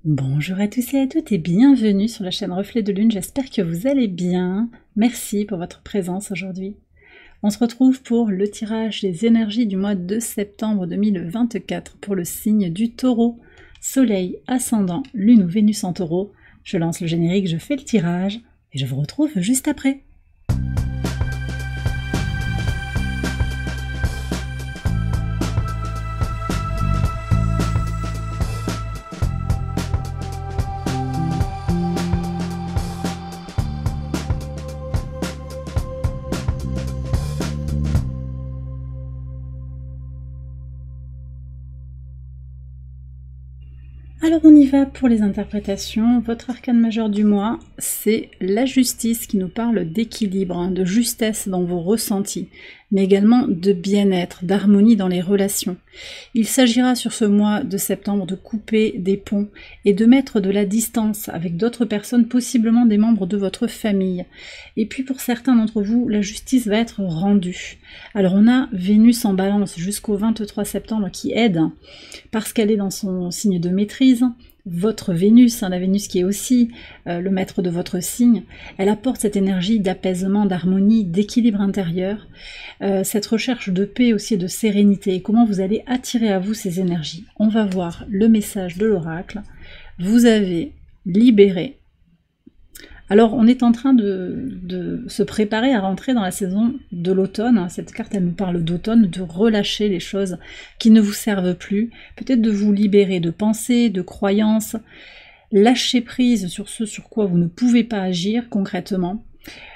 Bonjour à tous et à toutes et bienvenue sur la chaîne Reflet de Lune, j'espère que vous allez bien. Merci pour votre présence aujourd'hui. On se retrouve pour le tirage des énergies du mois de septembre 2024 pour le signe du Taureau. Soleil, ascendant, Lune ou Vénus en Taureau. Je lance le générique, je fais le tirage et je vous retrouve juste après. Alors on y va pour les interprétations. Votre arcane majeur du mois, c'est la justice qui nous parle d'équilibre, de justesse dans vos ressentis, mais également de bien-être, d'harmonie dans les relations. Il s'agira sur ce mois de septembre de couper des ponts et de mettre de la distance avec d'autres personnes, possiblement des membres de votre famille. Et puis pour certains d'entre vous, la justice va être rendue. Alors on a Vénus en balance jusqu'au 23 septembre qui aide, parce qu'elle est dans son signe de maîtrise. Votre Vénus, la Vénus qui est aussi le maître de votre signe, elle apporte cette énergie d'apaisement, d'harmonie, d'équilibre intérieur, cette recherche de paix aussi et de sérénité, et comment vous allez attirer à vous ces énergies. On va voir le message de l'oracle. Vous avez libéré. Alors on est en train de se préparer à rentrer dans la saison de l'automne. Cette carte elle nous parle d'automne, de relâcher les choses qui ne vous servent plus, peut-être de vous libérer de pensées, de croyances, lâcher prise sur ce sur quoi vous ne pouvez pas agir concrètement,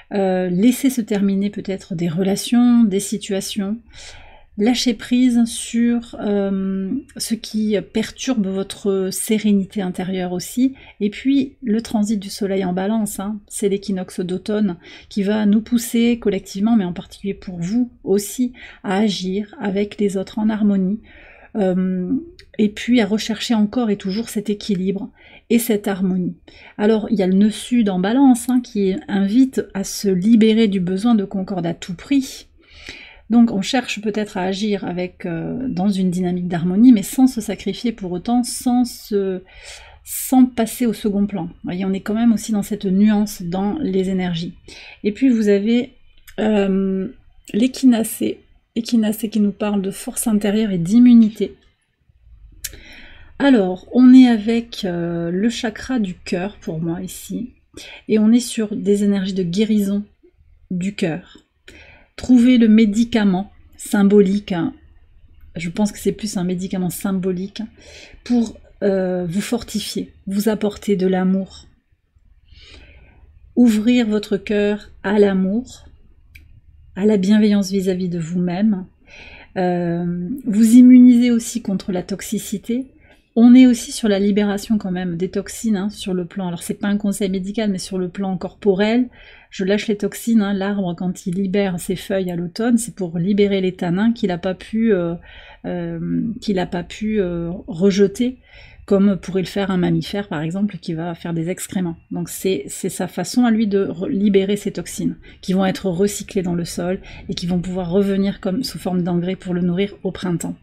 laisser se terminer peut-être des relations, des situations, lâcher prise sur ce qui perturbe votre sérénité intérieure aussi. Et puis le transit du soleil en balance, c'est l'équinoxe d'automne qui va nous pousser collectivement, mais en particulier pour vous aussi, à agir avec les autres en harmonie, et puis à rechercher encore et toujours cet équilibre et cette harmonie. Alors il y a le nœud sud en balance qui invite à se libérer du besoin de concorde à tout prix. Donc on cherche peut-être à agir avec dans une dynamique d'harmonie, mais sans se sacrifier pour autant, sans passer au second plan. Vous voyez, on est quand même aussi dans cette nuance dans les énergies. Et puis vous avez l'équinacée qui nous parle de force intérieure et d'immunité. Alors, on est avec le chakra du cœur pour moi ici, et on est sur des énergies de guérison du cœur. Trouver le médicament symbolique, je pense que c'est plus un médicament symbolique, pour vous fortifier, vous apporter de l'amour. Ouvrir votre cœur à l'amour, à la bienveillance vis-à-vis de vous-même. Vous immuniser aussi contre la toxicité. On est aussi sur la libération quand même des toxines sur le plan, alors c'est pas un conseil médical, mais sur le plan corporel, je lâche les toxines, l'arbre quand il libère ses feuilles à l'automne, c'est pour libérer les tanins qu'il n'a pas pu, rejeter, comme pourrait le faire un mammifère par exemple qui va faire des excréments. Donc c'est sa façon à lui de libérer ces toxines, qui vont être recyclées dans le sol et qui vont pouvoir revenir comme sous forme d'engrais pour le nourrir au printemps.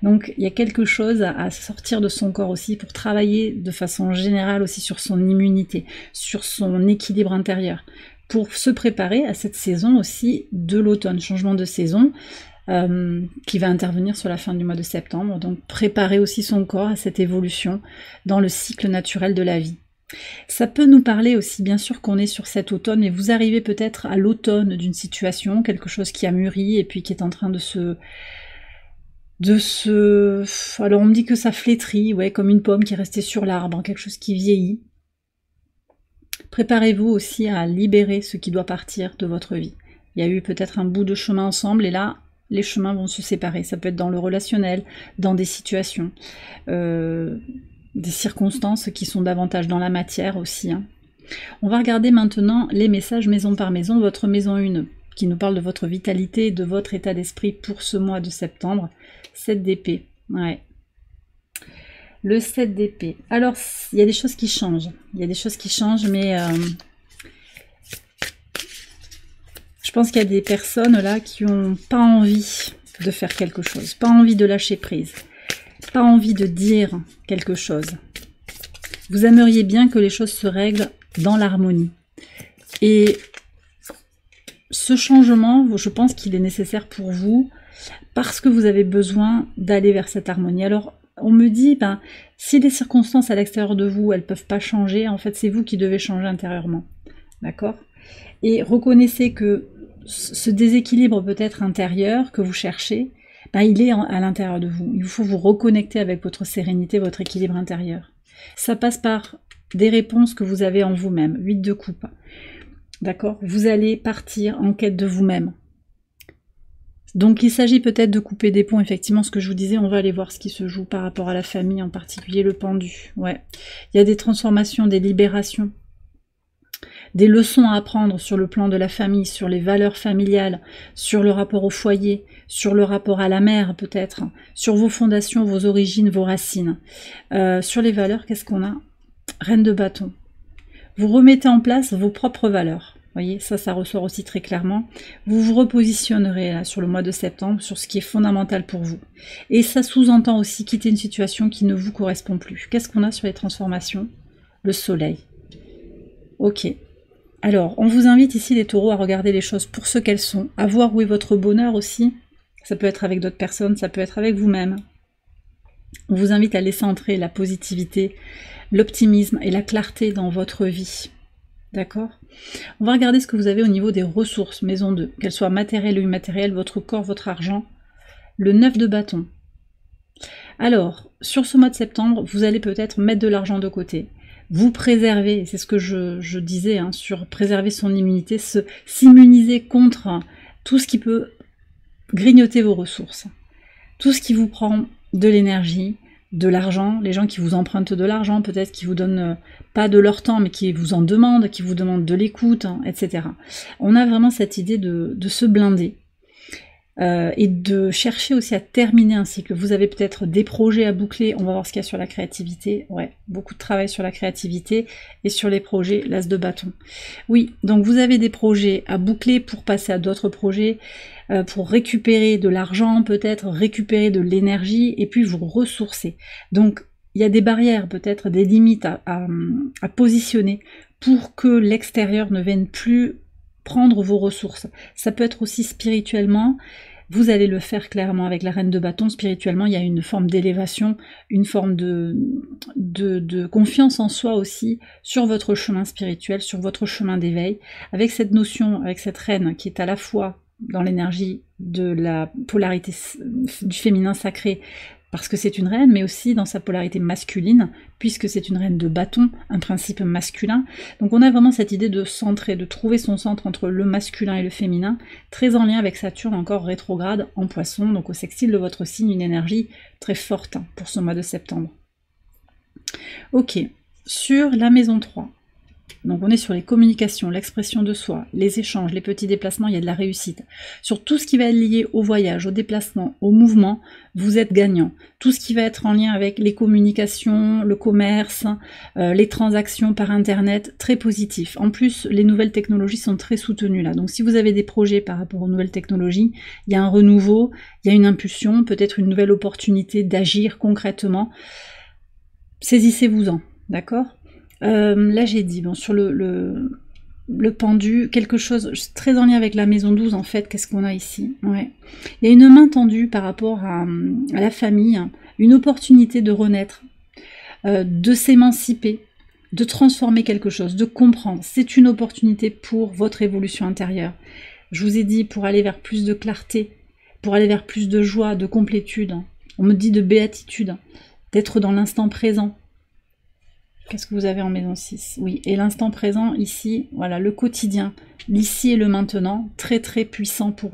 Donc il y a quelque chose à sortir de son corps aussi pour travailler de façon générale aussi sur son immunité, sur son équilibre intérieur, pour se préparer à cette saison aussi de l'automne, changement de saison, qui va intervenir sur la fin du mois de septembre, donc préparer aussi son corps à cette évolution dans le cycle naturel de la vie. Ça peut nous parler aussi, bien sûr, qu'on est sur cet automne, mais vous arrivez peut-être à l'automne d'une situation, quelque chose qui a mûri et puis qui est en train alors on me dit que ça flétrit, ouais, comme une pomme qui est restée sur l'arbre, quelque chose qui vieillit. Préparez-vous aussi à libérer ce qui doit partir de votre vie. Il y a eu peut-être un bout de chemin ensemble et là, les chemins vont se séparer. Ça peut être dans le relationnel, dans des situations, des circonstances qui sont davantage dans la matière aussi. On va regarder maintenant les messages maison par maison. Votre maison 1 qui nous parle de votre vitalité et de votre état d'esprit pour ce mois de septembre. 7 d'épée. Ouais. Le 7 d'épée. Alors, il y a des choses qui changent. Il y a des choses qui changent, mais je pense qu'il y a des personnes là qui n'ont pas envie de faire quelque chose, pas envie de lâcher prise, pas envie de dire quelque chose. Vous aimeriez bien que les choses se règlent dans l'harmonie. Et ce changement, je pense qu'il est nécessaire pour vous parce que vous avez besoin d'aller vers cette harmonie. Alors, on me dit, si les circonstances à l'extérieur de vous, elles ne peuvent pas changer, en fait, c'est vous qui devez changer intérieurement. D'accord? Et reconnaissez que ce déséquilibre peut-être intérieur que vous cherchez, il est à l'intérieur de vous. Il faut vous reconnecter avec votre sérénité, votre équilibre intérieur. Ça passe par des réponses que vous avez en vous-même. 8 de coupe. D'accord? Vous allez partir en quête de vous-même. Donc il s'agit peut-être de couper des ponts, effectivement, ce que je vous disais, on va aller voir ce qui se joue par rapport à la famille, en particulier le pendu. Ouais. Il y a des transformations, des libérations, des leçons à apprendre sur le plan de la famille, sur les valeurs familiales, sur le rapport au foyer, sur le rapport à la mère peut-être, sur vos fondations, vos origines, vos racines. Sur les valeurs, qu'est-ce qu'on a? Reine de bâton. Vous remettez en place vos propres valeurs. Vous voyez, ça ressort aussi très clairement. Vous vous repositionnerez là, sur le mois de septembre, sur ce qui est fondamental pour vous. Et ça sous-entend aussi quitter une situation qui ne vous correspond plus. Qu'est-ce qu'on a sur les transformations? Le soleil. Ok. Alors, on vous invite ici, les taureaux, à regarder les choses pour ce qu'elles sont, à voir où est votre bonheur aussi. Ça peut être avec d'autres personnes, ça peut être avec vous-même. On vous invite à laisser entrer la positivité, l'optimisme et la clarté dans votre vie. D'accord? On va regarder ce que vous avez au niveau des ressources, maison 2, qu'elles soient matérielles ou immatérielles, votre corps, votre argent. Le 9 de bâton. Alors, sur ce mois de septembre, vous allez peut-être mettre de l'argent de côté. Vous préserver, c'est ce que je disais, sur préserver son immunité, s'immuniser contre tout ce qui peut grignoter vos ressources. Tout ce qui vous prend de l'énergie, de l'argent, les gens qui vous empruntent de l'argent, peut-être qui vous donnent pas de leur temps, mais qui vous en demandent, qui vous demandent de l'écoute, etc. On a vraiment cette idée de se blinder et de chercher aussi à terminer un cycle. Vous avez peut-être des projets à boucler, on va voir ce qu'il y a sur la créativité, ouais, beaucoup de travail sur la créativité et sur les projets, l'as de bâton. Oui, donc vous avez des projets à boucler pour passer à d'autres projets, pour récupérer de l'argent, peut-être récupérer de l'énergie et puis vous ressourcer. Donc il y a des barrières, peut-être des limites à positionner pour que l'extérieur ne vienne plus prendre vos ressources. Ça peut être aussi spirituellement, vous allez le faire clairement avec la reine de bâton. Spirituellement, il y a une forme d'élévation, une forme de confiance en soi aussi, sur votre chemin spirituel, sur votre chemin d'éveil, avec cette notion, avec cette reine qui est à la fois dans l'énergie de la polarité du féminin sacré, parce que c'est une reine, mais aussi dans sa polarité masculine, puisque c'est une reine de bâton, un principe masculin. Donc on a vraiment cette idée de centrer, de trouver son centre entre le masculin et le féminin, très en lien avec Saturne encore rétrograde en Poisson, donc au sextile de votre signe, une énergie très forte pour ce mois de septembre. Ok, sur la maison 3. Donc on est sur les communications, l'expression de soi, les échanges, les petits déplacements, il y a de la réussite. Sur tout ce qui va être lié au voyage, au déplacement, au mouvement, vous êtes gagnant. Tout ce qui va être en lien avec les communications, le commerce, les transactions par internet, très positif. En plus, les nouvelles technologies sont très soutenues là. Donc si vous avez des projets par rapport aux nouvelles technologies, il y a un renouveau, il y a une impulsion, peut-être une nouvelle opportunité d'agir concrètement. Saisissez-vous-en, d'accord ? Là j'ai dit, bon, sur le pendu, quelque chose très en lien avec la maison 12 en fait, qu'est-ce qu'on a ici? Ouais. Il y a une main tendue par rapport à la famille, une opportunité de renaître, de s'émanciper, de transformer quelque chose, de comprendre. C'est une opportunité pour votre évolution intérieure. Je vous ai dit, pour aller vers plus de clarté, pour aller vers plus de joie, de complétude. On me dit de béatitude, d'être dans l'instant présent. Qu'est-ce que vous avez en maison 6? Oui, et l'instant présent ici, voilà, le quotidien, l'ici et le maintenant, très très puissant pour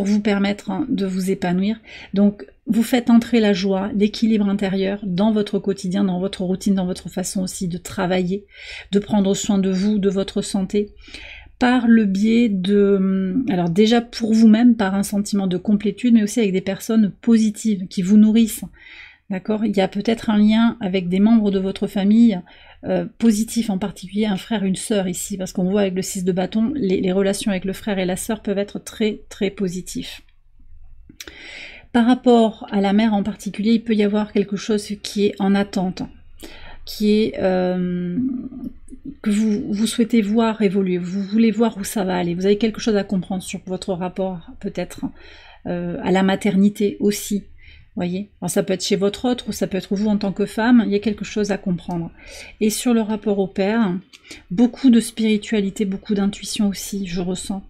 vous permettre de vous épanouir. Donc, vous faites entrer la joie, l'équilibre intérieur dans votre quotidien, dans votre routine, dans votre façon aussi de travailler, de prendre soin de vous, de votre santé, par le biais de, alors déjà pour vous-même, par un sentiment de complétude, mais aussi avec des personnes positives qui vous nourrissent. D'accord, il y a peut-être un lien avec des membres de votre famille positifs, en particulier un frère, une sœur ici, parce qu'on voit avec le 6 de bâton, les relations avec le frère et la sœur peuvent être très très positifs. Par rapport à la mère en particulier, il peut y avoir quelque chose qui est en attente. qui est que vous souhaitez voir évoluer, vous voulez voir où ça va aller, vous avez quelque chose à comprendre sur votre rapport peut-être à la maternité aussi. Voyez, alors ça peut être chez votre autre ou ça peut être vous en tant que femme, il y a quelque chose à comprendre. Et sur le rapport au père, beaucoup de spiritualité, beaucoup d'intuition aussi, je ressens.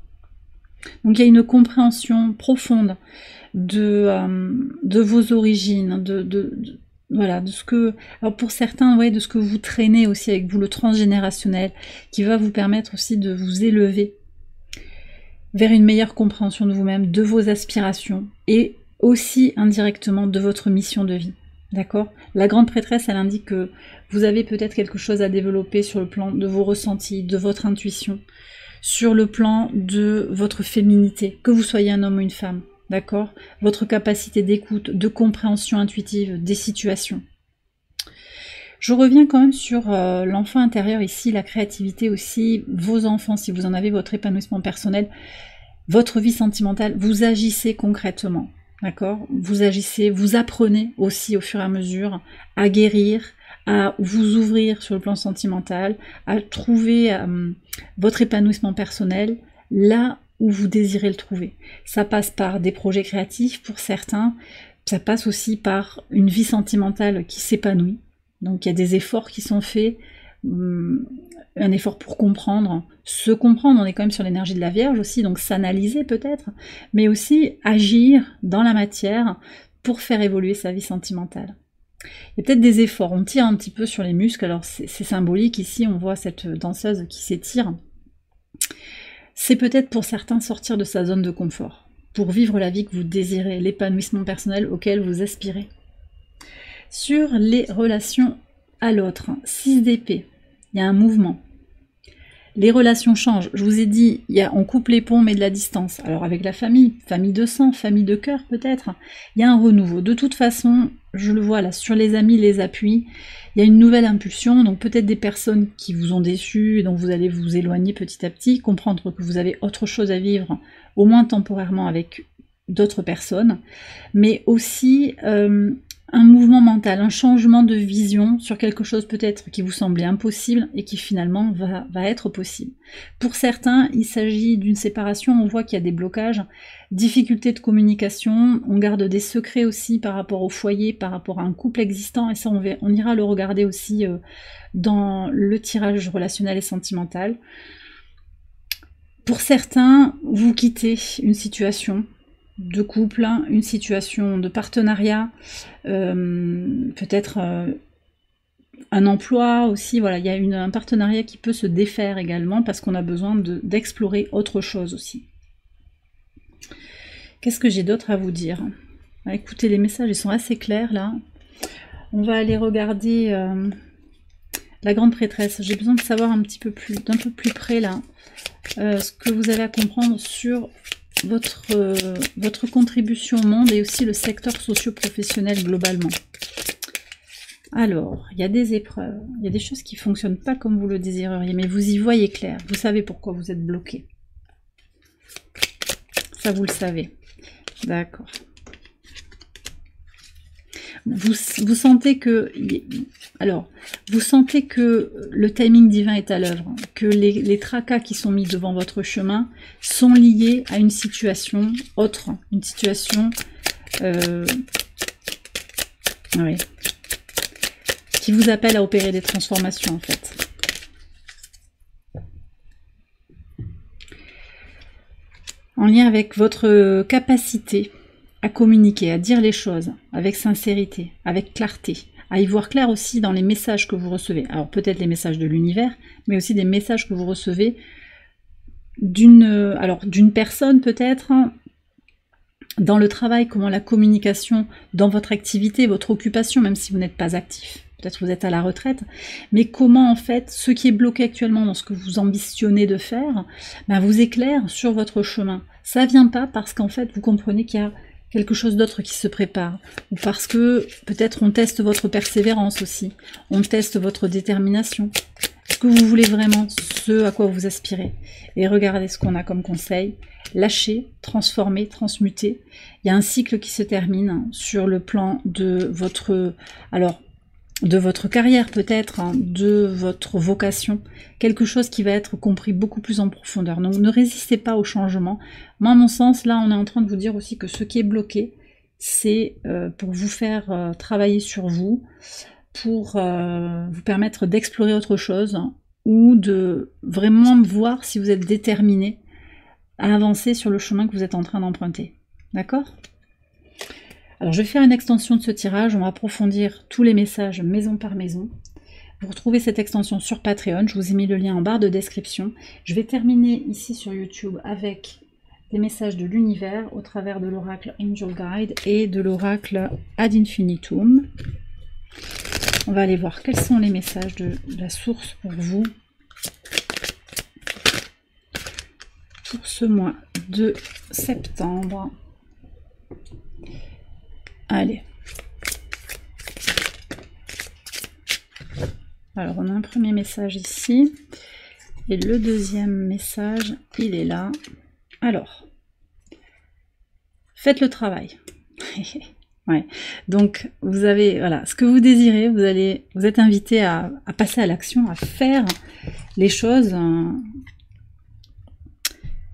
Donc il y a une compréhension profonde de vos origines, voilà, de ce que, alors pour certains, ouais, de ce que vous traînez aussi avec vous, le transgénérationnel, qui va vous permettre aussi de vous élever vers une meilleure compréhension de vous-même, de vos aspirations et aussi indirectement de votre mission de vie. D'accord? La grande prêtresse, elle indique que vous avez peut-être quelque chose à développer sur le plan de vos ressentis, de votre intuition, sur le plan de votre féminité, que vous soyez un homme ou une femme. D'accord? Votre capacité d'écoute, de compréhension intuitive des situations. Je reviens quand même sur l'enfant intérieur ici, la créativité aussi, vos enfants, si vous en avez, votre épanouissement personnel, votre vie sentimentale, vous agissez concrètement. D'accord? Vous agissez, vous apprenez aussi au fur et à mesure à guérir, à vous ouvrir sur le plan sentimental, à trouver votre épanouissement personnel là où vous désirez le trouver. Ça passe par des projets créatifs pour certains, ça passe aussi par une vie sentimentale qui s'épanouit. Donc il y a des efforts qui sont faits, un effort pour comprendre, se comprendre, on est quand même sur l'énergie de la Vierge aussi, donc s'analyser peut-être, mais aussi agir dans la matière pour faire évoluer sa vie sentimentale. Il y a peut-être des efforts, on tire un petit peu sur les muscles, alors c'est symbolique ici, on voit cette danseuse qui s'étire. C'est peut-être pour certains sortir de sa zone de confort, pour vivre la vie que vous désirez, l'épanouissement personnel auquel vous aspirez. Sur les relations à l'autre, 6 d'épée, il y a un mouvement. Les relations changent. Je vous ai dit, on coupe les ponts, mais de la distance. Alors avec la famille, famille de sang, famille de cœur peut-être, il y a un renouveau. De toute façon, je le vois là, sur les amis, les appuis, il y a une nouvelle impulsion, donc peut-être des personnes qui vous ont déçu, dont vous allez vous éloigner petit à petit, comprendre que vous avez autre chose à vivre, au moins temporairement avec d'autres personnes, mais aussi un mouvement mental, un changement de vision sur quelque chose peut-être qui vous semblait impossible et qui finalement va être possible. Pour certains, il s'agit d'une séparation, on voit qu'il y a des blocages, difficultés de communication, on garde des secrets aussi par rapport au foyer, par rapport à un couple existant, et ça on ira le regarder aussi dans le tirage relationnel et sentimental. Pour certains, vous quittez une situation de couple, une situation de partenariat, peut-être un emploi aussi, voilà, il y a un partenariat qui peut se défaire également parce qu'on a besoin d'explorer autre chose aussi. Qu'est-ce que j'ai d'autre à vous dire? Écoutez, les messages ils sont assez clairs là. On va aller regarder la grande prêtresse. J'ai besoin de savoir d'un peu plus près là ce que vous avez à comprendre sur votre contribution au monde et aussi le secteur socio-professionnel globalement. Alors, il y a des épreuves, il y a des choses qui ne fonctionnent pas comme vous le désireriez, mais vous y voyez clair, vous savez pourquoi vous êtes bloqué. Ça, vous le savez. D'accord. Vous sentez que... Alors, vous sentez que le timing divin est à l'œuvre, que les tracas qui sont mis devant votre chemin sont liés à une situation autre, une situation oui, qui vous appelle à opérer des transformations en fait. En lien avec votre capacité à communiquer, à dire les choses avec sincérité, avec clarté, à y voir clair aussi dans les messages que vous recevez. Alors peut-être les messages de l'univers, mais aussi des messages que vous recevez d'une personne peut-être, dans le travail, comment la communication, dans votre activité, votre occupation, même si vous n'êtes pas actif, peut-être vous êtes à la retraite, mais comment en fait, ce qui est bloqué actuellement dans ce que vous ambitionnez de faire, vous éclaire sur votre chemin. Ça vient pas parce qu'en fait vous comprenez qu'il y a quelque chose d'autre qui se prépare, ou parce que peut-être on teste votre persévérance aussi, on teste votre détermination. Est-ce que vous voulez vraiment ce à quoi vous aspirez? Et regardez ce qu'on a comme conseil. Lâcher, transformer, transmuter. Il y a un cycle qui se termine sur le plan de votre... Alors, de votre carrière peut-être, hein, de votre vocation, quelque chose qui va être compris beaucoup plus en profondeur. Donc ne résistez pas au changement. Moi, à mon sens, là, on est en train de vous dire aussi que ce qui est bloqué, c'est pour vous faire travailler sur vous, pour vous permettre d'explorer autre chose, hein, ou de vraiment voir si vous êtes déterminé à avancer sur le chemin que vous êtes en train d'emprunter. D'accord ? Alors je vais faire une extension de ce tirage, on va approfondir tous les messages maison par maison. Vous retrouvez cette extension sur Patreon, je vous ai mis le lien en barre de description. Je vais terminer ici sur YouTube avec les messages de l'univers au travers de l'oracle Angel Guide et de l'oracle Ad Infinitum. On va aller voir quels sont les messages de la source pour vous pour ce mois de septembre. Allez. Alors, on a un premier message ici. Et le deuxième message, il est là. Alors, faites le travail. Ouais. Donc, vous avez, voilà, ce que vous désirez, vous êtes invité à passer à l'action, à faire les choses.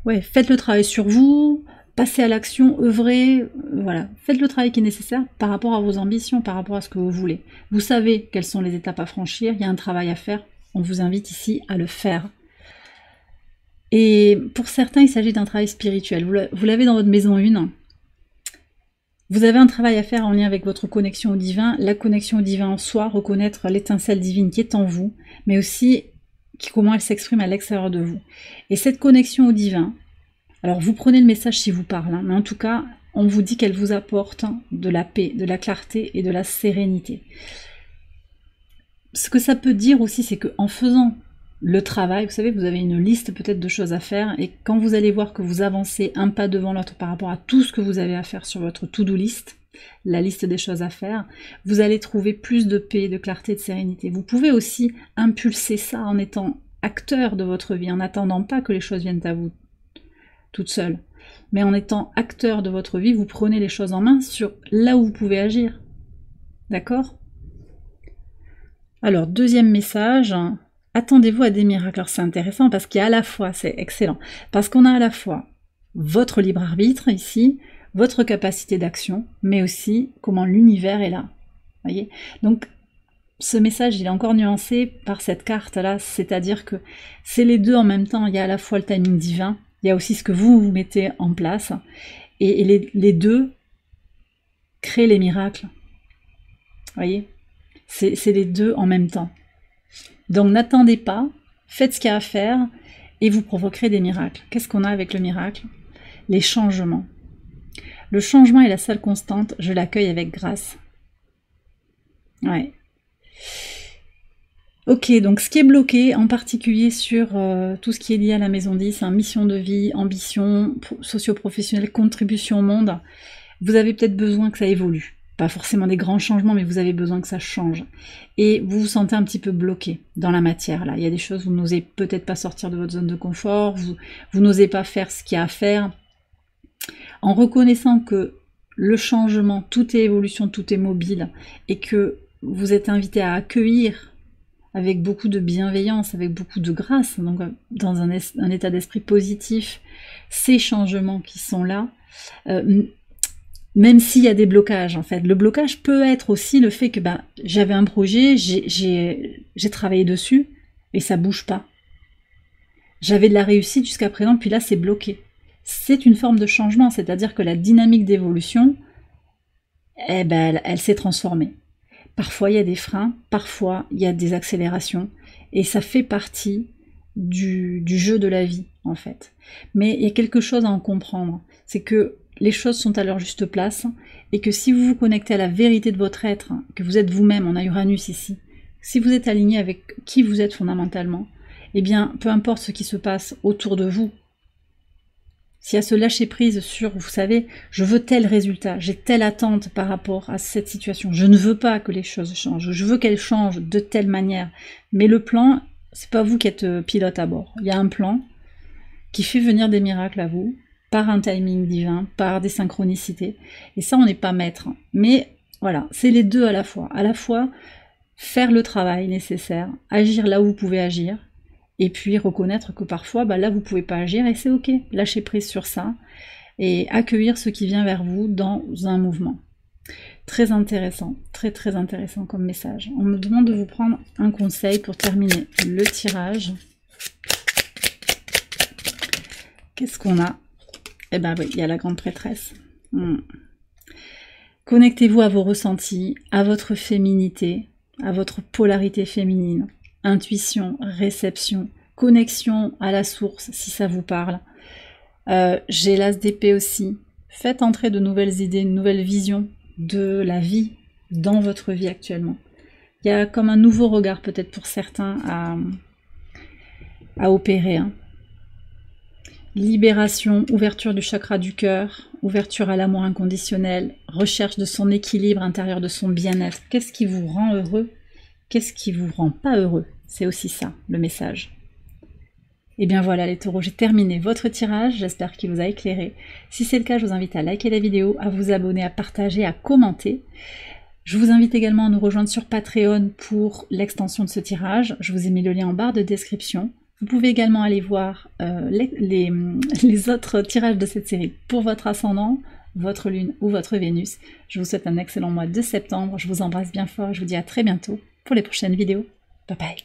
Ouais, faites le travail sur vous. Passez à l'action, œuvrez, voilà, faites le travail qui est nécessaire par rapport à vos ambitions, par rapport à ce que vous voulez. Vous savez quelles sont les étapes à franchir, il y a un travail à faire, on vous invite ici à le faire. Et pour certains, il s'agit d'un travail spirituel. Vous l'avez dans votre maison 1. Vous avez un travail à faire en lien avec votre connexion au divin, la connexion au divin en soi, reconnaître l'étincelle divine qui est en vous, mais aussi comment elle s'exprime à l'extérieur de vous. Et cette connexion au divin, alors vous prenez le message si vous parle, hein, mais en tout cas, on vous dit qu'elle vous apporte de la paix, de la clarté et de la sérénité. Ce que ça peut dire aussi, c'est qu'en faisant le travail, vous savez, vous avez une liste peut-être de choses à faire, et quand vous allez voir que vous avancez un pas devant l'autre par rapport à tout ce que vous avez à faire sur votre to-do list, la liste des choses à faire, vous allez trouver plus de paix, de clarté, de sérénité. Vous pouvez aussi impulser ça en étant acteur de votre vie, en n'attendant pas que les choses viennent à vous toute seule. Mais en étant acteur de votre vie, vous prenez les choses en main sur là où vous pouvez agir. D'accord ? Alors, deuxième message, attendez-vous à des miracles. Alors c'est intéressant parce qu'il y a à la fois, c'est excellent, parce qu'on a à la fois votre libre arbitre ici, votre capacité d'action, mais aussi comment l'univers est là. Voyez ? Donc, ce message, il est encore nuancé par cette carte-là, c'est-à-dire que c'est les deux en même temps. Il y a à la fois le timing divin, il y a aussi ce que vous mettez en place, et les deux créent les miracles. Vous voyez ? C'est les deux en même temps. Donc n'attendez pas, faites ce qu'il y a à faire, et vous provoquerez des miracles. Qu'est-ce qu'on a avec le miracle ? Les changements. Le changement est la seule constante, je l'accueille avec grâce. Ouais. Ok, donc ce qui est bloqué, en particulier sur tout ce qui est lié à la maison 10, hein, mission de vie, ambition, socio-professionnelle, contribution au monde, vous avez peut-être besoin que ça évolue. Pas forcément des grands changements, mais vous avez besoin que ça change. Et vous vous sentez un petit peu bloqué dans la matière, là. Il y a des choses, vous n'osez peut-être pas sortir de votre zone de confort, vous n'osez pas faire ce qu'il y a à faire. En reconnaissant que le changement, tout est évolution, tout est mobile, et que vous êtes invité à accueillir avec beaucoup de bienveillance, avec beaucoup de grâce, donc dans un état d'esprit positif, ces changements qui sont là, même s'il y a des blocages, en fait. Le blocage peut être aussi le fait que j'avais un projet, j'ai travaillé dessus, et ça bouge pas. J'avais de la réussite jusqu'à présent, puis là c'est bloqué. C'est une forme de changement, c'est-à-dire que la dynamique d'évolution, elle s'est transformée. Parfois il y a des freins, parfois il y a des accélérations, et ça fait partie du jeu de la vie, en fait. Mais il y a quelque chose à en comprendre, c'est que les choses sont à leur juste place, et que si vous vous connectez à la vérité de votre être, que vous êtes vous-même, on a Uranus ici, si vous êtes aligné avec qui vous êtes fondamentalement, eh bien, peu importe ce qui se passe autour de vous, s'il y a ce lâcher-prise sur, vous savez, je veux tel résultat, j'ai telle attente par rapport à cette situation, je ne veux pas que les choses changent, je veux qu'elles changent de telle manière, mais le plan, c'est pas vous qui êtes pilote à bord, il y a un plan qui fait venir des miracles à vous, par un timing divin, par des synchronicités, et ça on n'est pas maître, mais voilà, c'est les deux à la fois, faire le travail nécessaire, agir là où vous pouvez agir, et puis reconnaître que parfois, là vous pouvez pas agir et c'est ok, lâcher prise sur ça, et accueillir ce qui vient vers vous dans un mouvement. Très intéressant, très très intéressant comme message. On me demande de vous prendre un conseil pour terminer le tirage. Qu'est-ce qu'on a? Eh ben oui, il y a la grande prêtresse. Connectez-vous à vos ressentis, à votre féminité, à votre polarité féminine, intuition, réception, connexion à la source si ça vous parle. J'ai l'as d'épée aussi. Faites entrer de nouvelles idées, une nouvelle vision de la vie dans votre vie actuellement. Il y a comme un nouveau regard peut-être pour certains à opérer. Libération, ouverture du chakra du cœur, ouverture à l'amour inconditionnel, recherche de son équilibre intérieur, de son bien-être. Qu'est-ce qui vous rend heureux? Qu'est-ce qui vous rend pas heureux? C'est aussi ça, le message. Et bien voilà les taureaux, j'ai terminé votre tirage, j'espère qu'il vous a éclairé. Si c'est le cas, je vous invite à liker la vidéo, à vous abonner, à partager, à commenter. Je vous invite également à nous rejoindre sur Patreon pour l'extension de ce tirage. Je vous ai mis le lien en barre de description. Vous pouvez également aller voir les autres tirages de cette série pour votre ascendant, votre lune ou votre Vénus. Je vous souhaite un excellent mois de septembre, je vous embrasse bien fort et je vous dis à très bientôt pour les prochaines vidéos. Bye bye.